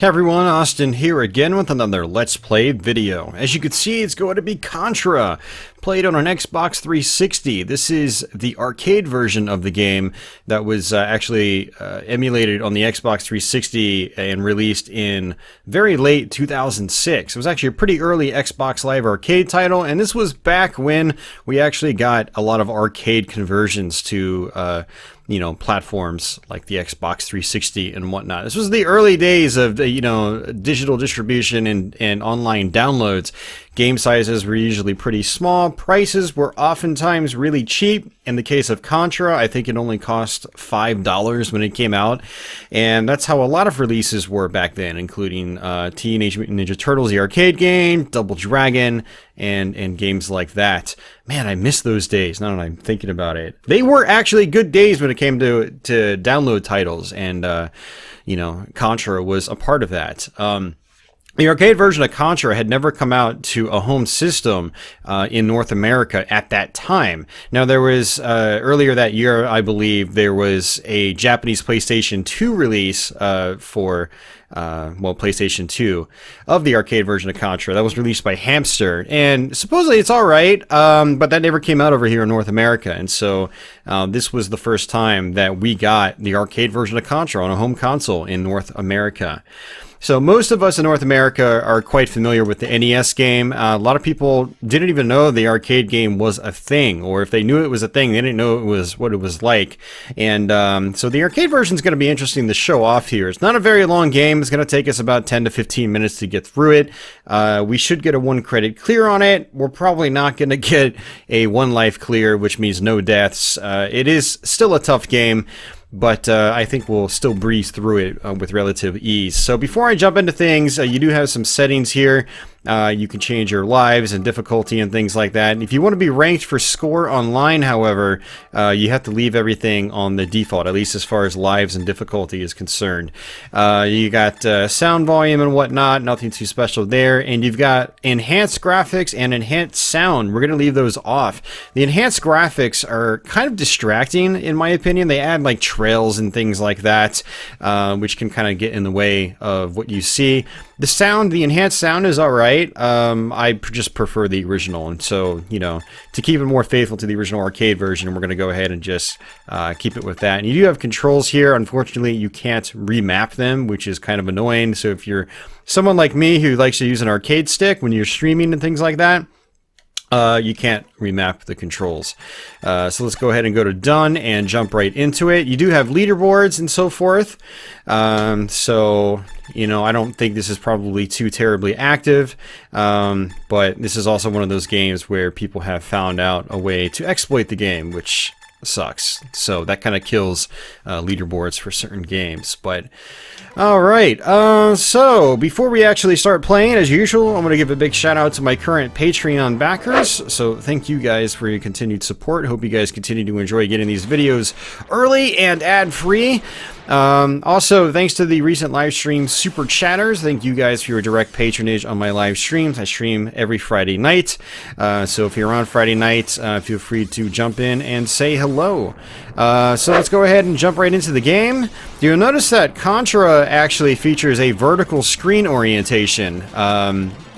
Hey everyone, Austin here again with another Let's Play video. As you can see, it's going to be Contra, played on an Xbox 360. This is the arcade version of the game that was actually emulated on the Xbox 360 and released in very late 2006. It was actually a pretty early Xbox Live Arcade title, and this was back when we actually got a lot of arcade conversions to platforms like the Xbox 360 and whatnot. This was the early days of the, digital distribution and online downloads. Game sizes were usually pretty small. Prices were oftentimes really cheap. In the case of Contra, I think it only cost $5 when it came out. And that's how a lot of releases were back then, including Teenage Mutant Ninja Turtles, the arcade game, Double Dragon, and games like that. Man, I miss those days now that I'm thinking about it. They were actually good days when it came to download titles, and Contra was a part of that. The arcade version of Contra had never come out to a home system in North America at that time. Now, there was, earlier that year, I believe, there was a Japanese PlayStation 2 release for PlayStation 2 of the arcade version of Contra. That was released by Hamster, and supposedly it's alright, but that never came out over here in North America, and so this was the first time that we got the arcade version of Contra on a home console in North America. So most of us in North America are quite familiar with the NES game. A lot of people didn't even know the arcade game was a thing, or if they knew it was a thing, they didn't know it was what it was like. And so the arcade version is going to be interesting to show off here. It's not a very long game. It's going to take us about 10 to 15 minutes to get through it. We should get a 1 credit clear on it. We're probably not going to get a 1 life clear, which means no deaths. It is still a tough game, but I think we'll still breeze through it with relative ease. So before I jump into things, you do have some settings here. You can change your lives and difficulty and things like that. And if you want to be ranked for score online, however, you have to leave everything on the default, at least as far as lives and difficulty is concerned. You got sound volume and whatnot, nothing too special there. And you've got enhanced graphics and enhanced sound. We're going to leave those off. The enhanced graphics are kind of distracting, in my opinion. They add like trails and things like that, which can kind of get in the way of what you see. The sound, the enhanced sound is alright. I just prefer the original, and so, to keep it more faithful to the original arcade version, we're going to go ahead and just keep it with that. And you do have controls here. Unfortunately, you can't remap them, which is kind of annoying. So if you're someone like me who likes to use an arcade stick when you're streaming and things like that, you can't remap the controls. So let's go ahead and go to done and jump right into it. You do have leaderboards and so forth. So, I don't think this is probably too terribly active. But this is also one of those games where people have found out a way to exploit the game, which sucks. So that kind of kills leaderboards for certain games. But alright, so before we actually start playing, as usual, I'm going to give a big shout out to my current Patreon backers. So thank you guys for your continued support. Hope you guys continue to enjoy getting these videos early and ad-free. Also, thanks to the recent live stream super chatters. Thank you guys for your direct patronage on my live streams. I stream every Friday night. So if you're on Friday night, feel free to jump in and say hello. So let's go ahead and jump right into the game. You'll notice that Contra actually features a vertical screen orientation.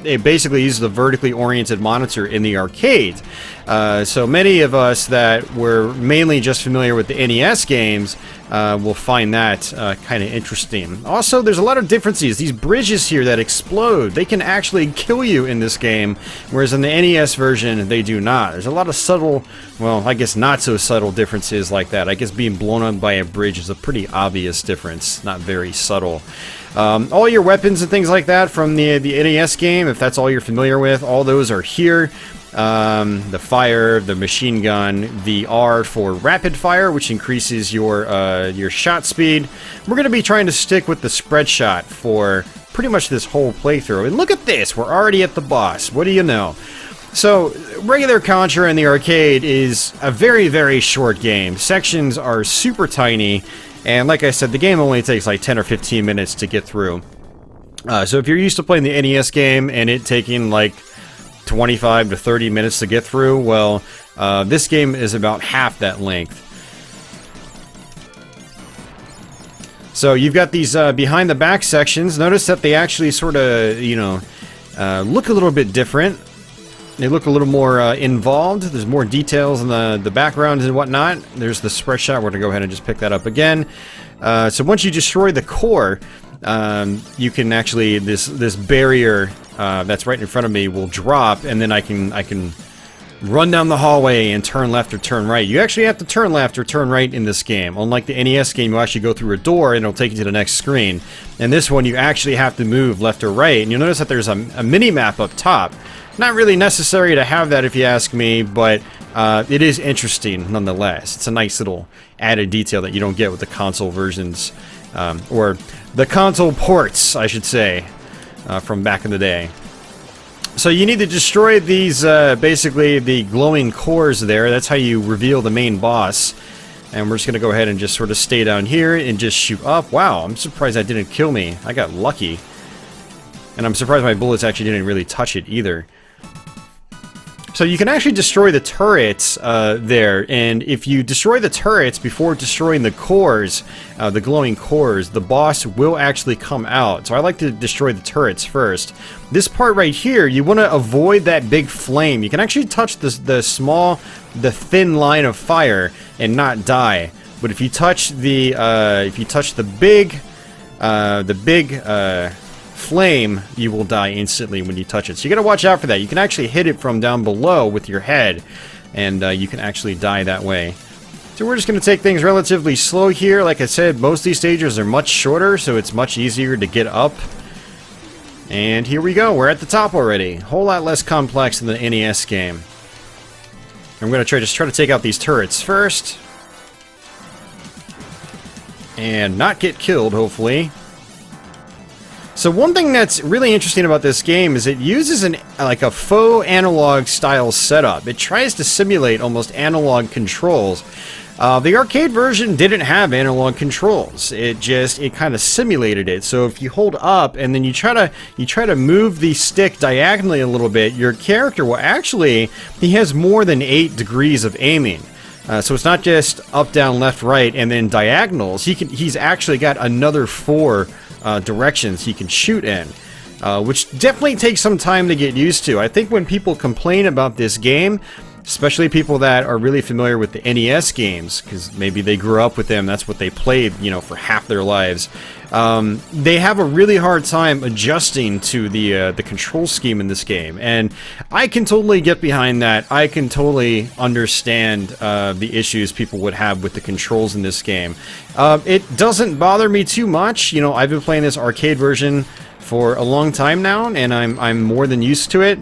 It basically uses the vertically oriented monitor in the arcade. So many of us that were mainly just familiar with the NES games will find that kind of interesting. Also, there's a lot of differences. These bridges here that explode, they can actually kill you in this game, whereas in the NES version, they do not. There's a lot of subtle, well, I guess not so subtle differences like that. I guess being blown up by a bridge is a pretty obvious difference, not very subtle. All your weapons and things like that from the NES game, if that's all you're familiar with, all those are here. The fire, the machine gun, the R for rapid fire, which increases your shot speed. We're going to be trying to stick with the spread shot for pretty much this whole playthrough. And look at this, we're already at the boss. What do you know? So, regular Contra in the arcade is a very, very short game. Sections are super tiny, and like I said, the game only takes like 10 or 15 minutes to get through. So if you're used to playing the NES game and it taking like 25 to 30 minutes to get through, well, this game is about half that length. So you've got these behind the back sections. Notice that they actually sort of, you know, look a little bit different. They look a little more involved. There's more details in the backgrounds and whatnot. There's the spread shot. We're going to go ahead and just pick that up again. So once you destroy the core, you can actually, this barrier that's right in front of me will drop, and then I can run down the hallway and turn left or turn right. You actually have to turn left or turn right in this game. Unlike the NES game, you actually go through a door and it'll take you to the next screen. In this one, you actually have to move left or right. And you'll notice that there's a mini-map up top. Not really necessary to have that if you ask me, but it is interesting nonetheless. It's a nice little added detail that you don't get with the console versions, or the console ports, I should say, from back in the day. So you need to destroy these, basically the glowing cores there. That's how you reveal the main boss. And we're just going to go ahead and just sort of stay down here and just shoot up. Wow, I'm surprised that didn't kill me. I got lucky. And I'm surprised my bullets actually didn't really touch it either. So you can actually destroy the turrets there, and if you destroy the turrets before destroying the cores, the glowing cores, the boss will actually come out. So I like to destroy the turrets first. This part right here, you want to avoid that big flame. You can actually touch the thin line of fire and not die. But if you touch the big flame, you will die instantly when you touch it. So you gotta watch out for that. You can actually hit it from down below with your head, and you can actually die that way. So we're just gonna take things relatively slow here. Like I said, most of these stages are much shorter, so it's much easier to get up. And here we go. We're at the top already. A whole lot less complex than the NES game. I'm gonna try to take out these turrets first, and not get killed, hopefully. So one thing that's really interesting about this game is it uses like a faux analog style setup. It tries to simulate almost analog controls. The arcade version didn't have analog controls. It kind of simulated it. So if you hold up and then you try to move the stick diagonally a little bit, your character will actually, he has more than 8 degrees of aiming. So it's not just up, down, left, right, and then diagonals. He's actually got another 4 directions he can shoot in, which definitely takes some time to get used to. I think when people complain about this game, especially people that are really familiar with the NES games, because maybe they grew up with them, that's what they played, you know, for half their lives, they have a really hard time adjusting to the control scheme in this game, and I can totally get behind that. I can totally understand the issues people would have with the controls in this game. It doesn't bother me too much. You know, I've been playing this arcade version for a long time now, and I'm more than used to it.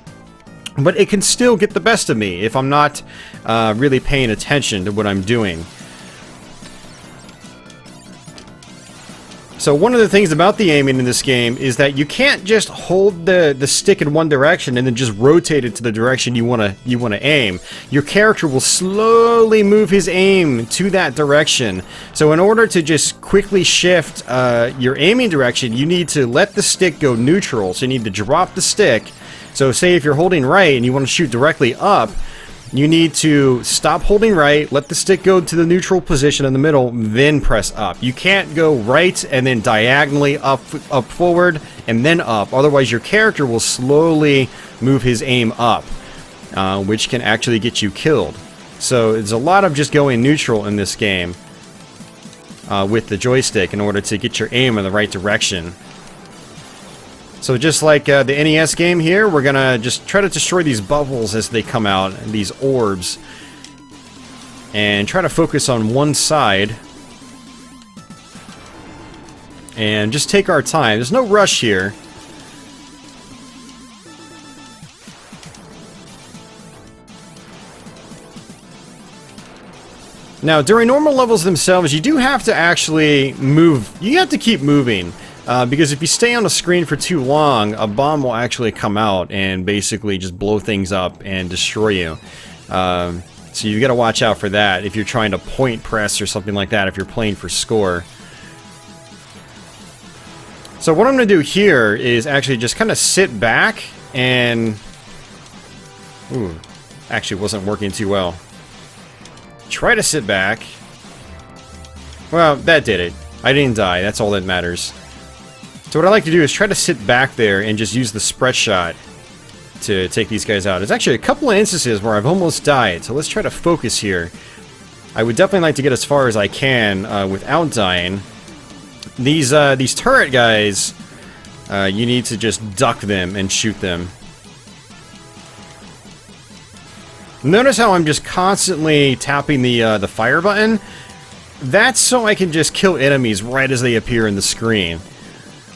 But it can still get the best of me if I'm not really paying attention to what I'm doing. So one of the things about the aiming in this game is that you can't just hold the stick in one direction and then just rotate it to the direction you wanna aim. Your character will slowly move his aim to that direction. So in order to just quickly shift your aiming direction, you need to let the stick go neutral. So you need to drop the stick. So say if you're holding right and you want to shoot directly up, you need to stop holding right, let the stick go to the neutral position in the middle, then press up. You can't go right and then diagonally up forward and then up. Otherwise your character will slowly move his aim up, which can actually get you killed. So there's a lot of just going neutral in this game with the joystick in order to get your aim in the right direction. So just like the NES game here, we're gonna just try to destroy these bubbles as they come out, and these orbs, and try to focus on one side and just take our time. There's no rush here. Now during normal levels themselves, you do have to actually move. You have to keep moving. Because if you stay on the screen for too long, a bomb will actually come out and basically just blow things up and destroy you. So you got to watch out for that if you're trying to point press or something like that, if you're playing for score. So what I'm going to do here is actually just kind of sit back and... Ooh, actually wasn't working too well. Try to sit back. Well, that did it. I didn't die. That's all that matters. So what I like to do is try to sit back there and just use the spread shot to take these guys out. There's actually a couple of instances where I've almost died, so let's try to focus here. I would definitely like to get as far as I can without dying. These turret guys, you need to just duck them and shoot them. Notice how I'm just constantly tapping the fire button? That's so I can just kill enemies right as they appear in the screen.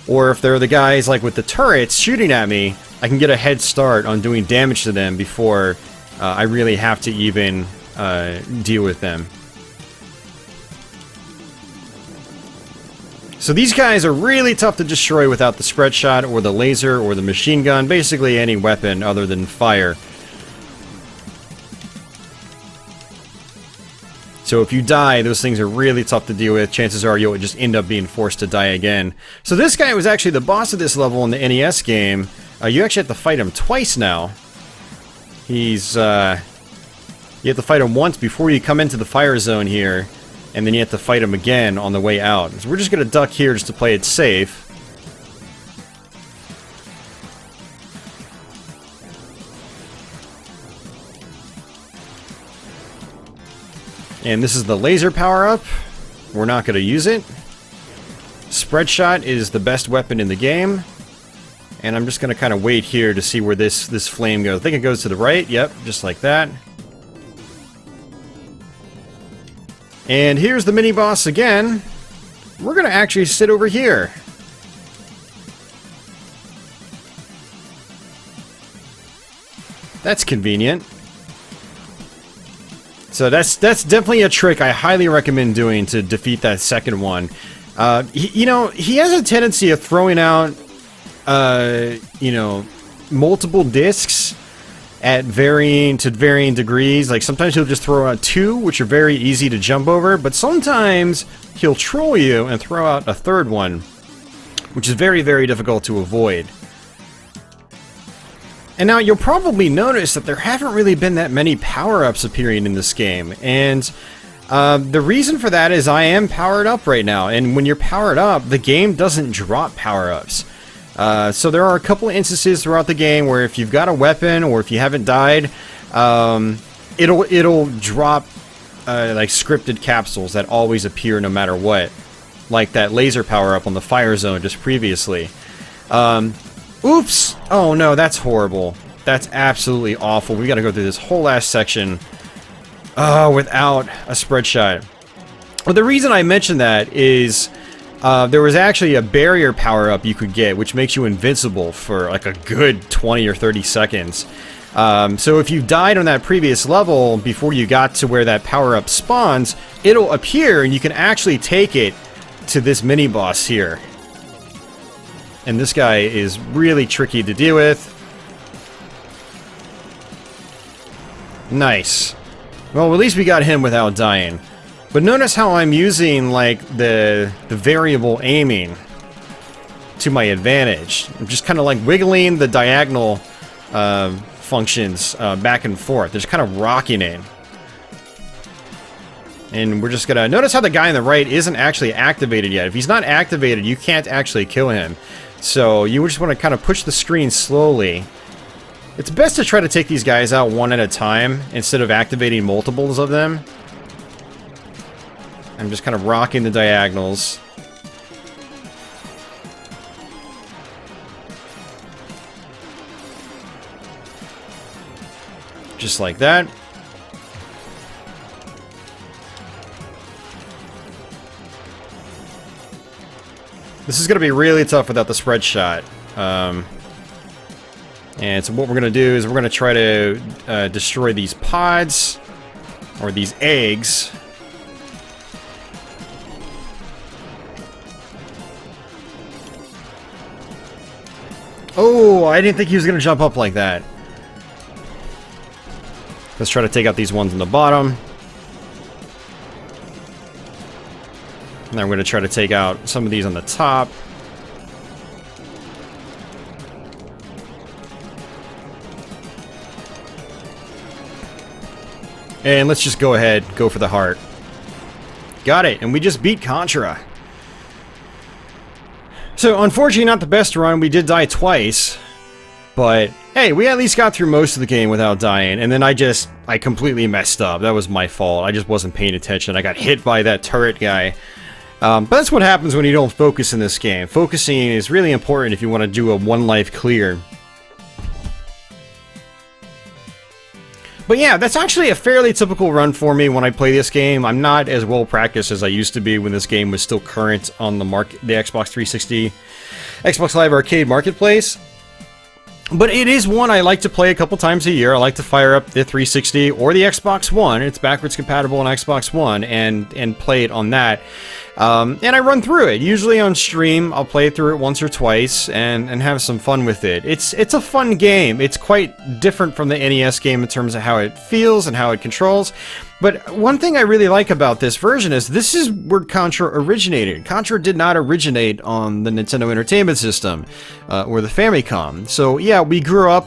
Or if they're the guys like with the turrets shooting at me, I can get a head start on doing damage to them before I really have to even deal with them. So these guys are really tough to destroy without the spread shot or the laser or the machine gun, basically any weapon other than fire. So if you die, those things are really tough to deal with. Chances are you'll just end up being forced to die again. So this guy was actually the boss of this level in the NES game. You actually have to fight him twice now. He's, you have to fight him once before you come into the fire zone here, and then you have to fight him again on the way out. So we're just going to duck here just to play it safe. And this is the laser power-up. We're not going to use it. Spread shot is the best weapon in the game. And I'm just going to kind of wait here to see where this flame goes. I think it goes to the right. Yep, just like that. And here's the mini-boss again. We're going to actually sit over here. That's convenient. So that's definitely a trick I highly recommend doing to defeat that second one. You know, he has a tendency of throwing out, you know, multiple discs at varying degrees. Like sometimes he'll just throw out 2, which are very easy to jump over, but sometimes he'll troll you and throw out a third one, which is very, very difficult to avoid. And now you'll probably notice that there haven't really been that many power-ups appearing in this game, and the reason for that is I am powered up right now, and when you're powered up, the game doesn't drop power-ups. So there are a couple of instances throughout the game where if you've got a weapon or if you haven't died, it'll drop like scripted capsules that always appear no matter what, like that laser power-up on the fire zone just previously. Oops! Oh no, that's horrible. That's absolutely awful. We gotta go through this whole last section without a spread shot. Well, the reason I mentioned that is there was actually a barrier power-up you could get, which makes you invincible for like a good 20 or 30 seconds. So if you died on that previous level before you got to where that power-up spawns, it'll appear and you can actually take it to this mini-boss here. And this guy is really tricky to deal with. Nice. Well, at least we got him without dying. But notice how I'm using, like, the variable aiming to my advantage. I'm just kind of, like, wiggling the diagonal functions back and forth. Just kind of rocking it. And we're just gonna... Notice how the guy on the right isn't actually activated yet. If he's not activated, you can't actually kill him. So you just want to kind of push the screen slowly. It's best to try to take these guys out one at a time instead of activating multiples of them. I'm just kind of rocking the diagonals. Just like that. This is going to be really tough without the spread shot. And so what we're going to do is we're going to try to destroy these pods, or these eggs. Oh, I didn't think he was going to jump up like that. Let's try to take out these ones on the bottom. And then we're going to try to take out some of these on the top. And let's just go ahead, go for the heart. Got it, and we just beat Contra. So, unfortunately, not the best run. We did die twice. But, hey, we at least got through most of the game without dying. And then I completely messed up. That was my fault. I just wasn't paying attention. I got hit by that turret guy. But that's what happens when you don't focus in this game. Focusing is really important if you want to do a one-life clear. But yeah, that's actually a fairly typical run for me when I play this game. I'm not as well practiced as I used to be when this game was still current on the Xbox 360, Xbox Live Arcade Marketplace. But it is one I like to play a couple times a year. I like to fire up the 360 or the Xbox One. It's backwards compatible on Xbox One and play it on that. And I run through it. Usually on stream, I'll play through it once or twice and have some fun with it. It's a fun game. It's quite different from the NES game in terms of how it feels and how it controls. But one thing I really like about this version is this is where Contra originated. Contra did not originate on the Nintendo Entertainment System or the Famicom. So yeah,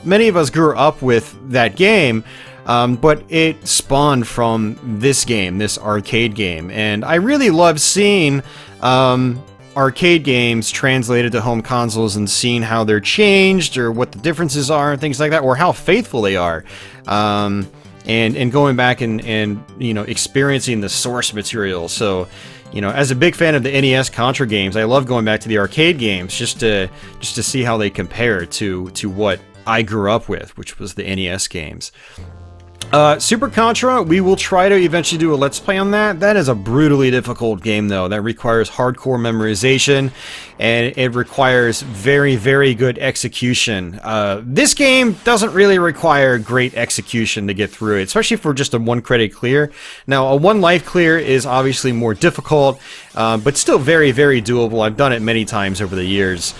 many of us grew up with that game. But it spawned from this game, this arcade game, and I really love seeing arcade games translated to home consoles and seeing how they're changed or what the differences are and things like that, or how faithful they are, and going back and you know, experiencing the source material. So, you know, as a big fan of the NES Contra games, I love going back to the arcade games just to see how they compare to what I grew up with, which was the NES games. Super Contra, we will try to eventually do a Let's Play on that. That is a brutally difficult game, though. That requires hardcore memorization, and it requires very, very good execution. This game doesn't really require great execution to get through it, especially for just a one-credit clear. Now, a one-life clear is obviously more difficult, but still very, very doable. I've done it many times over the years.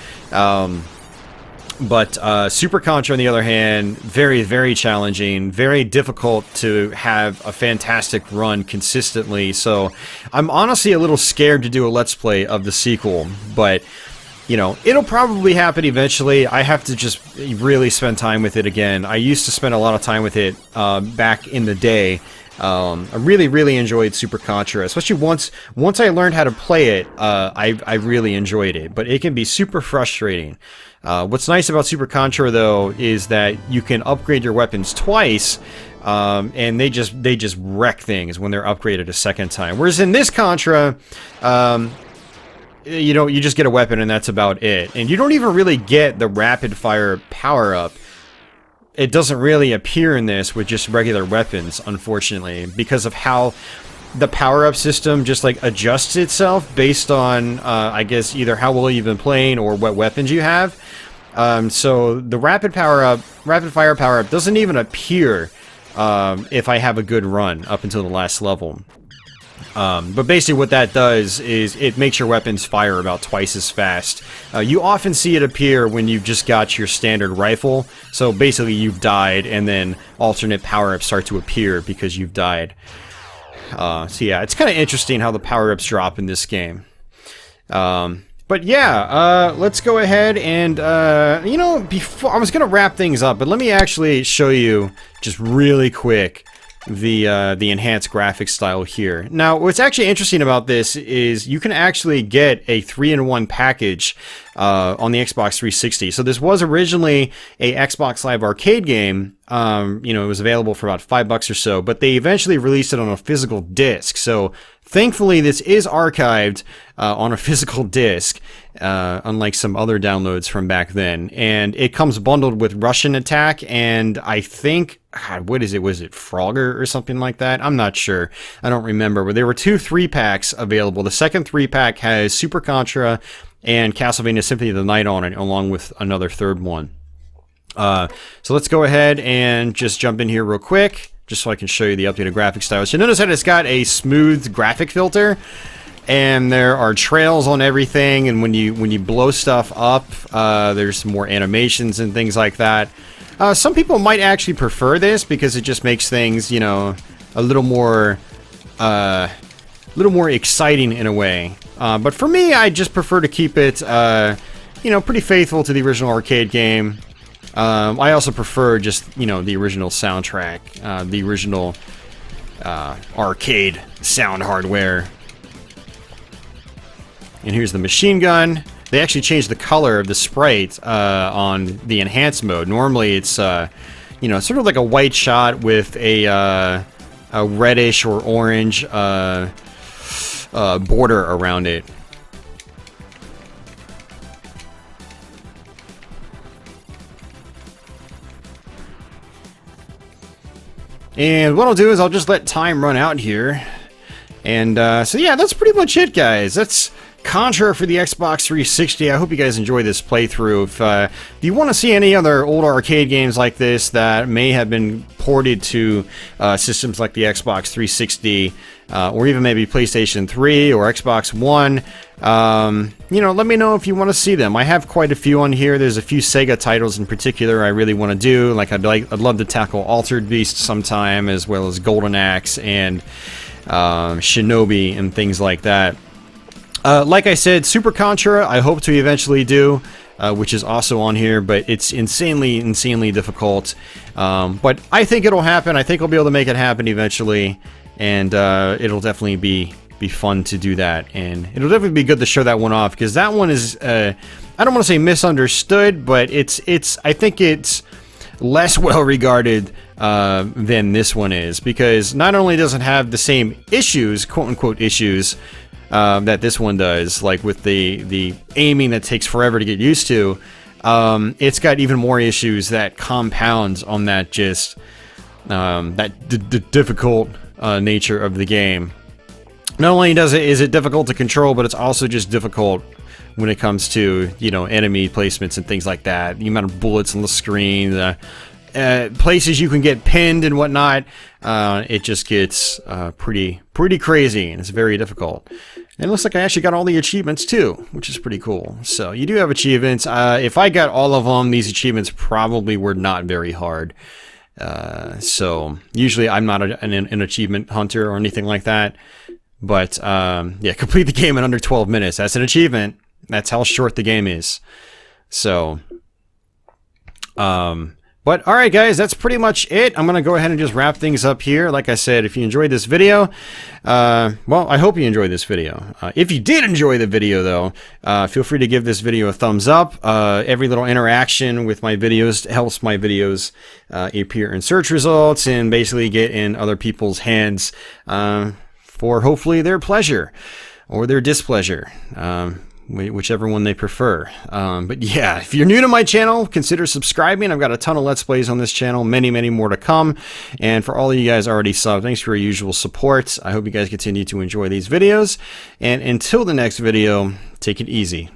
But Super Contra, on the other hand, very, very challenging, very difficult to have a fantastic run consistently. So I'm honestly a little scared to do a Let's Play of the sequel, but you know, it'll probably happen eventually. I have to just really spend time with it again. I used to spend a lot of time with it back in the day. I really, really enjoyed Super Contra, especially once I learned how to play it. I really enjoyed it, but it can be super frustrating. What's nice about Super Contra, though, is that you can upgrade your weapons twice, and they just wreck things when they're upgraded a second time. Whereas in this Contra, you just get a weapon and that's about it, and you don't even really get the rapid fire power up. It doesn't really appear in this with just regular weapons, unfortunately, because of how the power-up system just like adjusts itself based on, I guess, either how well you've been playing or what weapons you have. So the rapid fire power-up doesn't even appear if I have a good run up until the last level. But basically what that does is it makes your weapons fire about twice as fast. You often see it appear when you've just got your standard rifle. So basically you've died and then alternate power-ups start to appear because you've died. So yeah, it's kind of interesting how the power-ups drop in this game. But yeah, let's go ahead and, you know, before I was going to wrap things up, but let me actually show you just really quick the enhanced graphics style here. Now, what's actually interesting about this is you can actually get a 3-in-1 package on the Xbox 360. So this was originally a Xbox Live Arcade game. You know, it was available for about $5 or so, but they eventually released it on a physical disc. So thankfully, this is archived on a physical disc, unlike some other downloads from back then. And it comes bundled with Russian Attack and I think, God, what is it? Was it Frogger or something like that? I'm not sure. I don't remember. But there were 2 3-packs available. The second 3-pack has Super Contra and Castlevania Symphony of the Night on it, along with another third one. So let's go ahead and just jump in here real quick, just so I can show you the updated graphic styles. You notice that it's got a smooth graphic filter, and there are trails on everything, and when you blow stuff up, there's more animations and things like that. Some people might actually prefer this because it just makes things, you know, a little more exciting in a way. But for me, I just prefer to keep it, you know, pretty faithful to the original arcade game. I also prefer just, you know, the original soundtrack, the original arcade sound hardware. And here's the machine gun. they actually changed the color of the sprite on the enhanced mode. Normally it's you know, sort of like a white shot with a reddish or orange border around it. And what I'll do is I'll just let time run out here. And so yeah, that's pretty much it, guys. That's Contra for the Xbox 360. I hope you guys enjoy this playthrough. If you want to see any other old arcade games like this that may have been ported to systems like the Xbox 360, or even maybe PlayStation 3 or Xbox One, you know, let me know if you want to see them. I have quite a few on here. There's a few Sega titles in particular I really want to do. Like I'd love to tackle Altered Beast sometime, as well as Golden Axe and Shinobi and things like that. Like I said, Super Contra, I hope to eventually do, which is also on here, but it's insanely difficult. But I think it'll happen. I think I'll be able to make it happen eventually, and it'll definitely be fun to do that. And it'll definitely be good to show that one off, because that one is, I don't want to say misunderstood, but I think it's less well regarded than this one is, because not only does it have the same issues, quote-unquote issues, that this one does, like with the aiming that takes forever to get used to, it's got even more issues that compounds on that just difficult nature of the game. Not only is it difficult to control, but it's also just difficult when it comes to, you know, enemy placements and things like that. The amount of bullets on the screen, the places you can get pinned and whatnot, it just gets pretty crazy, and it's very difficult. And it looks like I actually got all the achievements too, which is pretty cool. So you do have achievements. If I got all of them, these achievements probably were not very hard. So usually I'm not an achievement hunter or anything like that. But yeah, complete the game in under 12 minutes. That's an achievement. That's how short the game is. So, but alright guys, that's pretty much it. I'm going to go ahead and just wrap things up here. Like I said, if you enjoyed this video, well, I hope you enjoyed this video. If you did enjoy the video though, feel free to give this video a thumbs up. Every little interaction with my videos helps my videos appear in search results and basically get in other people's hands for hopefully their pleasure or their displeasure. Whichever one they prefer. But yeah, if you're new to my channel, consider subscribing. I've got a ton of Let's Plays on this channel, many more to come. And for all of you guys already subbed, thanks for your usual support. I hope you guys continue to enjoy these videos. And until the next video, take it easy.